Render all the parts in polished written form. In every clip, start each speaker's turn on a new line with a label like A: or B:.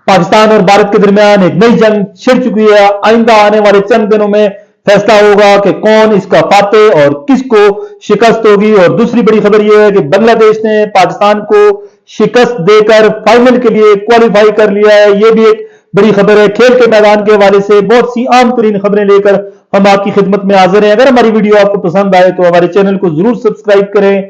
A: पाकिस्तान और भारत के दरमियान एक नई जंग छिड़ चुकी है। आइंदा आने वाले चंद दिनों में फैसला होगा कि कौन इसका फातेह और किसको शिकस्त होगी। और दूसरी बड़ी खबर यह है कि बांग्लादेश ने पाकिस्तान को शिकस्त देकर फाइनल के लिए क्वालिफाई कर लिया है। यह भी एक बड़ी खबर है। खेल के मैदान के हवाले से बहुत सी आम तरीन खबरें लेकर हम आपकी खिदमत में हाजिर हैं। अगर हमारी वीडियो आपको पसंद आए तो हमारे चैनल को जरूर सब्सक्राइब करें,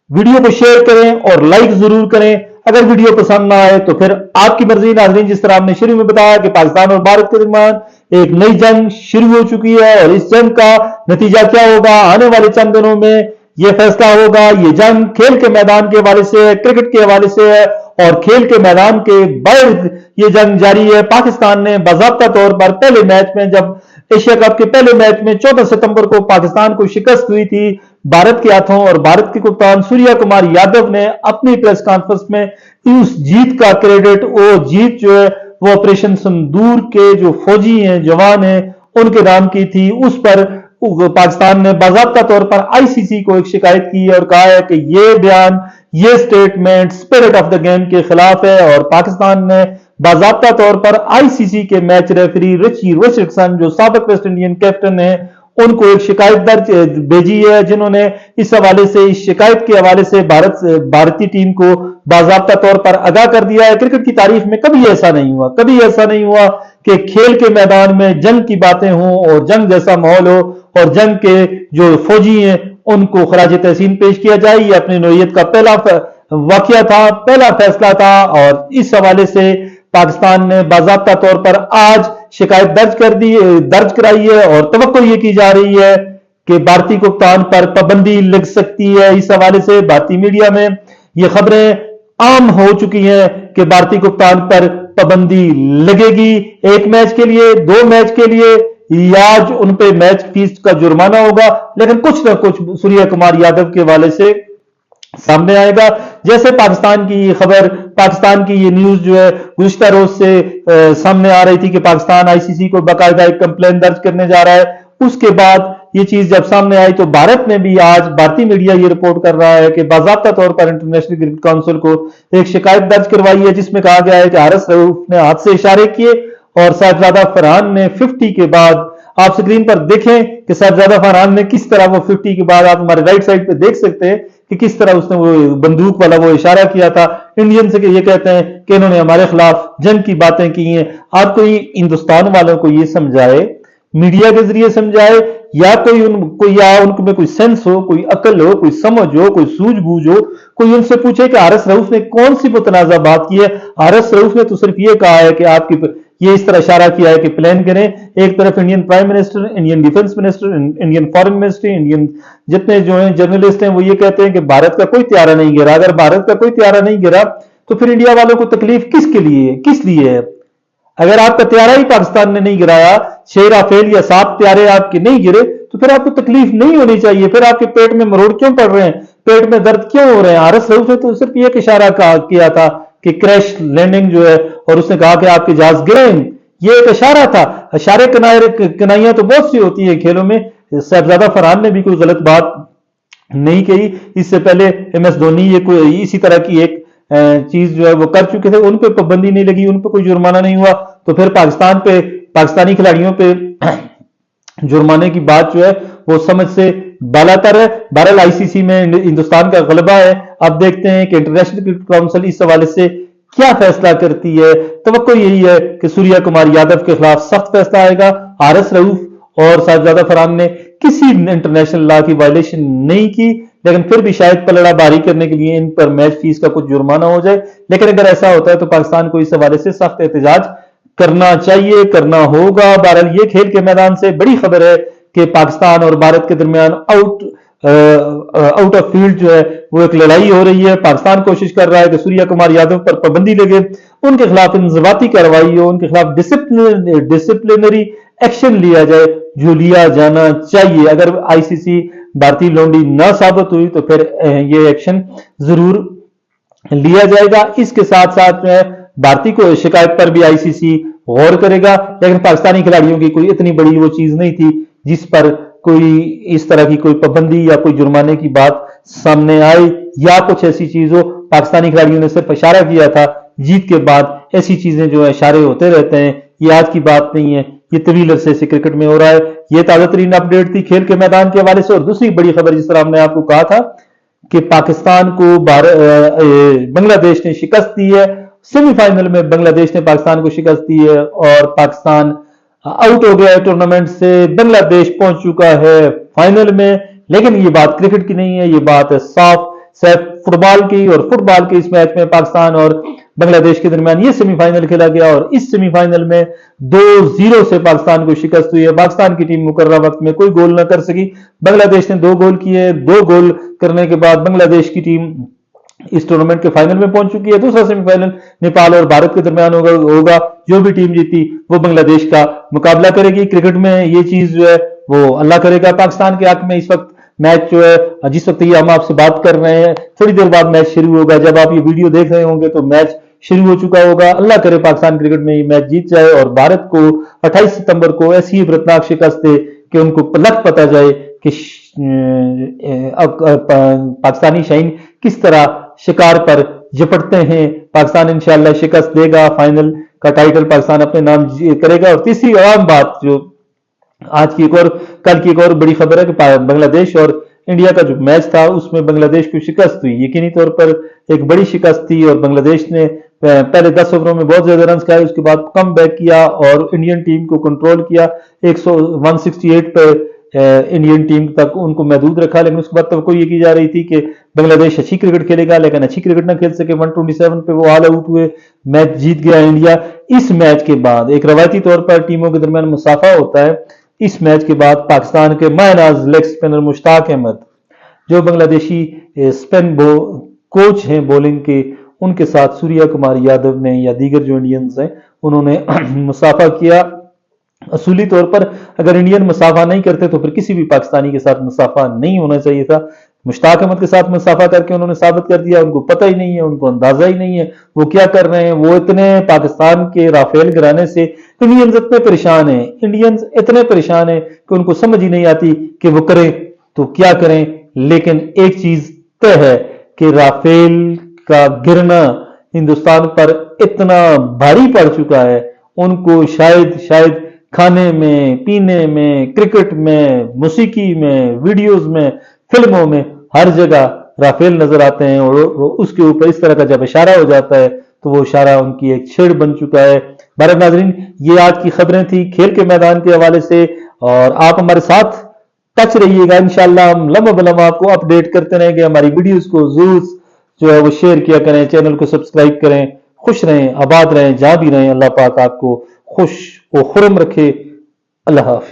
A: वीडियो को शेयर करें और लाइक जरूर करें। अगर वीडियो पसंद ना आए तो फिर आपकी मर्जी। नाज़रीन, जिस तरह हमने शुरू में बताया कि पाकिस्तान और भारत के दरमियान एक नई जंग शुरू हो चुकी है और इस जंग का नतीजा क्या होगा आने वाले चंद दिनों में यह फैसला होगा। ये जंग खेल के मैदान के हवाले से है, क्रिकेट के हवाले से है और खेल के मैदान के बाहर ये जंग जारी है। पाकिस्तान ने बाज़ाब्ता तौर पर पहले मैच में, जब एशिया कप के पहले मैच में 14 सितंबर को पाकिस्तान को शिकस्त हुई थी भारत के हाथों, और भारत के कप्तान सूर्या कुमार यादव ने अपनी प्रेस कॉन्फ्रेंस में उस जीत का क्रेडिट, वो जीत जो है वो ऑपरेशन सिंदूर के जो फौजी हैं, जवान हैं, उनके नाम की थी। उस पर पाकिस्तान ने बाज़ाब्ता तौर पर आईसीसी को एक शिकायत की है और कहा है कि ये बयान, ये statement spirit of the game के खिलाफ है। और पाकिस्तान ने बाज़ाब्ता तौर पर आईसीसी के मैच रेफरी रिची रिचर्डसन, जो साबिक वेस्ट इंडियन कैप्टन है, उनको एक शिकायत दर्ज भेजी है, जिन्होंने इस हवाले से, इस शिकायत के हवाले से भारतीय टीम को बाज़ाब्ता तौर पर आगाह कर दिया है। क्रिकेट की तारीख में कभी ऐसा नहीं हुआ, कभी ऐसा नहीं हुआ कि खेल के मैदान में जंग की बातें हों और जंग जैसा माहौल हो और जंग के जो फौजी हैं उनको खराज तहसीन पेश किया जाए। ये अपनी नौइयत का पहला वाकया था, पहला फैसला था और इस हवाले से पाकिस्तान ने बाज़ाब्ता तौर पर आज शिकायत दर्ज कराई है और तवक्को ये की जा रही है कि भारतीय कप्तान पर पाबंदी लग सकती है। इस हवाले से भारतीय मीडिया में ये खबरें आम हो चुकी हैं कि भारतीय कप्तान पर पाबंदी लगेगी, एक मैच के लिए, 2 मैच के लिए, या उन पे मैच फीस का जुर्माना होगा। लेकिन कुछ ना कुछ सूर्या कुमार यादव के हवाले से सामने आएगा। जैसे पाकिस्तान की खबर, पाकिस्तान की ये न्यूज जो है गुज़िश्ता रोज से सामने आ रही थी कि पाकिस्तान आईसीसी को बाकायदा एक कंप्लेंट दर्ज करने जा रहा है। उसके बाद ये चीज जब सामने आई तो भारत ने भी, आज भारतीय मीडिया ये रिपोर्ट कर रहा है कि बाज़ाब्ता तौर पर इंटरनेशनल क्रिकेट काउंसिल को एक शिकायत दर्ज करवाई है, जिसमें कहा गया है कि हारिस रऊफ ने हाथ से इशारे किए और साहिबजादा फरहान ने 50 के बाद, आप स्क्रीन पर देखें कि साहिबजादा फरहान ने किस तरह वो 50 के बाद, आप हमारे राइट साइड पे देख सकते हैं कि किस तरह उसने वो बंदूक वाला वो इशारा किया था। इंडियन से ये कहते हैं कि इन्होंने हमारे खिलाफ जंग की बातें की हैं। आप कोई हिंदुस्तान वालों को ये समझाए, मीडिया के जरिए समझाए, या कोई उनमें कोई सेंस हो, कोई अकल हो, कोई समझ हो, कोई सूझबूझ हो, कोई उनसे पूछे कि हारिस रऊफ ने कौन सी मुतनाज़ा बात की है। हारिस रऊफ ने तो सिर्फ ये कहा है कि आपकी, ये इस तरह इशारा किया है कि प्लान करें। एक तरफ Indian prime minister, Indian defence minister, Indian foreign ministry, Indian जितने जो हैं जर्नलिस्ट हैं वो ये कहते हैं कि भारत का कोई त्यारा नहीं गिरा। अगर भारत का कोई त्यारा नहीं गिरा तो फिर इंडिया वालों को तकलीफ किसके लिए है, किस लिए है? अगर आपका त्यारा ही पाकिस्तान ने नहीं गिराया, 6 राफेल या 7 त्यारे आपके नहीं गिरे, तो फिर आपको तकलीफ नहीं होनी चाहिए। फिर आपके पेट में मरोड़ क्यों पड़ रहे हैं, पेट में दर्द क्यों हो रहे हैं? हारिस रऊफ ने तो सिर्फ एक इशारा किया था कि क्रैश लैंडिंग जो है, और उसने कहा कि आपके जहाज गिरे, ये एक इशारा था। इशारे कनाइयां तो बहुत सी होती है खेलों में। साहिबजादा फरहान ने भी कोई गलत बात नहीं कही। इससे पहले MS धोनी ये कोई इसी तरह की एक चीज जो है वो कर चुके थे, उन पे पाबंदी नहीं लगी, उन पे कोई जुर्माना नहीं हुआ। तो फिर पाकिस्तानी खिलाड़ियों पे जुर्माने की बात जो है वो समझ से बालातर है। बहरहाल आईसीसी में हिंदुस्तान का गलबा है। अब देखते हैं कि इंटरनेशनल क्रिकेट काउंसिल इस हवाले से क्या फैसला करती है। तवक्को यही है कि सूर्या कुमार यादव के खिलाफ सख्त फैसला आएगा। हारिस रऊफ और साहिबजादा फरहान ने किसी इंटरनेशनल लॉ की वायलेशन नहीं की, लेकिन फिर भी शायद पलड़ा भारी करने के लिए इन पर मैच फीस का कुछ जुर्माना हो जाए। लेकिन अगर ऐसा होता है तो पाकिस्तान को इस हवाले से सख्त एहतजाज करना चाहिए, करना होगा। बहरहाल ये खेल के मैदान से बड़ी खबर है कि पाकिस्तान और भारत के दरमियान आउट ऑफ फील्ड जो है वो एक लड़ाई हो रही है। पाकिस्तान कोशिश कर रहा है कि सूर्या कुमार यादव पर पाबंदी लगे, उनके खिलाफ इंजबाती कार्रवाई हो, उनके खिलाफ डिसिप्लिनरी एक्शन लिया जाए, जो लिया जाना चाहिए। अगर आईसीसी भारतीय लौंडी न साबित हुई तो फिर ये एक्शन जरूर लिया जाएगा। इसके साथ साथ भारतीय को शिकायत पर भी आईसीसी गौर करेगा। लेकिन पाकिस्तानी खिलाड़ियों की कोई इतनी बड़ी वो चीज नहीं थी जिस पर कोई इस तरह की कोई पाबंदी या कोई जुर्माने की बात सामने आए या कुछ ऐसी चीज हो। पाकिस्तानी खिलाड़ियों ने सिर्फ इशारा किया था जीत के बाद ऐसी चीजें जो है इशारे होते रहते हैं, ये आज की बात नहीं है, ये तवील अरसे से क्रिकेट में हो रहा है। ये ताजा तरीन अपडेट थी खेल के मैदान के हवाले से। और दूसरी बड़ी खबर, जिस तरह हमने आपको कहा था कि पाकिस्तान को बांग्लादेश ने शिकस्त दी है, सेमीफाइनल में बांग्लादेश ने पाकिस्तान को शिकस्त दी है और पाकिस्तान आउट हो गया है टूर्नामेंट से, बांग्लादेश पहुंच चुका है फाइनल में। लेकिन ये बात क्रिकेट की नहीं है, ये बात है साफ सिर्फ फुटबॉल की। और फुटबॉल के इस मैच में पाकिस्तान और बांग्लादेश के दरमियान ये सेमीफाइनल खेला गया और इस सेमीफाइनल में 2-0 से पाकिस्तान को शिकस्त हुई है। पाकिस्तान की टीम मुकर्रर वक्त में कोई गोल न कर सकी, बांग्लादेश ने 2 गोल किए। 2 गोल करने के बाद बांग्लादेश की टीम इस टूर्नामेंट के फाइनल में पहुंच चुकी है। दूसरा सेमीफाइनल नेपाल और भारत के दरमियान होगा। जो भी टीम जीती वो बांग्लादेश का मुकाबला करेगी। क्रिकेट में ये चीज जो है वो अल्लाह करेगा पाकिस्तान के हक में। इस वक्त मैच जो है, जिस वक्त ये हम आपसे बात कर रहे हैं, थोड़ी देर बाद मैच शुरू होगा। जब आप ये वीडियो देख रहे होंगे तो मैच शुरू हो चुका होगा। अल्लाह करे पाकिस्तान क्रिकेट में ये मैच जीत जाए और भारत को 28 सितंबर को ऐसी इबरतनाक शिकस्त दे कि उनको पलक पता जाए कि पाकिस्तानी शाहीन किस तरह शिकार पर झपटते हैं। पाकिस्तान इंशाअल्लाह शिकस्त देगा, फाइनल का टाइटल पाकिस्तान अपने नाम करेगा। और तीसरी अहम बात जो आज की कल की एक और बड़ी खबर है कि बांग्लादेश और इंडिया का जो मैच था उसमें बांग्लादेश को शिकस्त हुई। यकीनी तौर पर एक बड़ी शिकस्त थी और बांग्लादेश ने पहले 10 ओवरों में बहुत ज्यादा रन खाए, उसके बाद कम बैक किया और इंडियन टीम को कंट्रोल किया। 168 पे इंडियन टीम तक उनको महदूद रखा। लेकिन उसके बाद तो ये की जा रही थी कि बांग्लादेश अच्छी क्रिकेट खेलेगा, लेकिन अच्छी क्रिकेट ना खेल सके। 127 पे वो ऑल आउट हुए, मैच जीत गया इंडिया। इस मैच के बाद एक रवायती तौर पर टीमों के दरमियान मुसाफा होता है। इस मैच के बाद पाकिस्तान के मायनाज लेग स्पिनर मुश्ताक अहमद, जो बांग्लादेशी स्पिन कोच हैं बॉलिंग के, उनके साथ सूर्या कुमार यादव ने या दीगर जो इंडियंस हैं उन्होंने मुसाफा किया। असूली तौर पर अगर इंडियन मुसाफा नहीं करते तो फिर किसी भी पाकिस्तानी के साथ मुसाफा नहीं होना चाहिए था। मुश्ताक अहमद के साथ मुसाफा करके उन्होंने साबित कर दिया उनको पता ही नहीं है, उनको अंदाजा ही नहीं है वो क्या कर रहे हैं। वो इतने पाकिस्तान के राफेल घराने से इंडियंस इतने परेशान हैं, इंडियंस इतने परेशान हैं कि उनको समझ ही नहीं आती कि वो करें तो क्या करें। लेकिन एक चीज तय है कि राफेल का गिरना हिंदुस्तान पर इतना भारी पड़ चुका है, उनको शायद खाने में, पीने में, क्रिकेट में, मौसीकी में, वीडियोस में, फिल्मों में, हर जगह राफेल नजर आते हैं। और उसके ऊपर इस तरह का जब इशारा हो जाता है तो वो इशारा उनकी एक छेड़ बन चुका है। भारत नाजरीन, ये आज की खबरें थी खेल के मैदान के हवाले से और आप हमारे साथ टच रहिएगा। इंशाल्लाह हम लम्हा बलम्हा आपको अपडेट करते रहेंगे। हमारी वीडियोस को जरूर जो है वो शेयर किया करें, चैनल को सब्सक्राइब करें। खुश रहें, आबाद रहें, जहां भी रहें। अल्लाह पाक आपको खुश व खुर्म रखे। अल्लाह हाफ़िज़।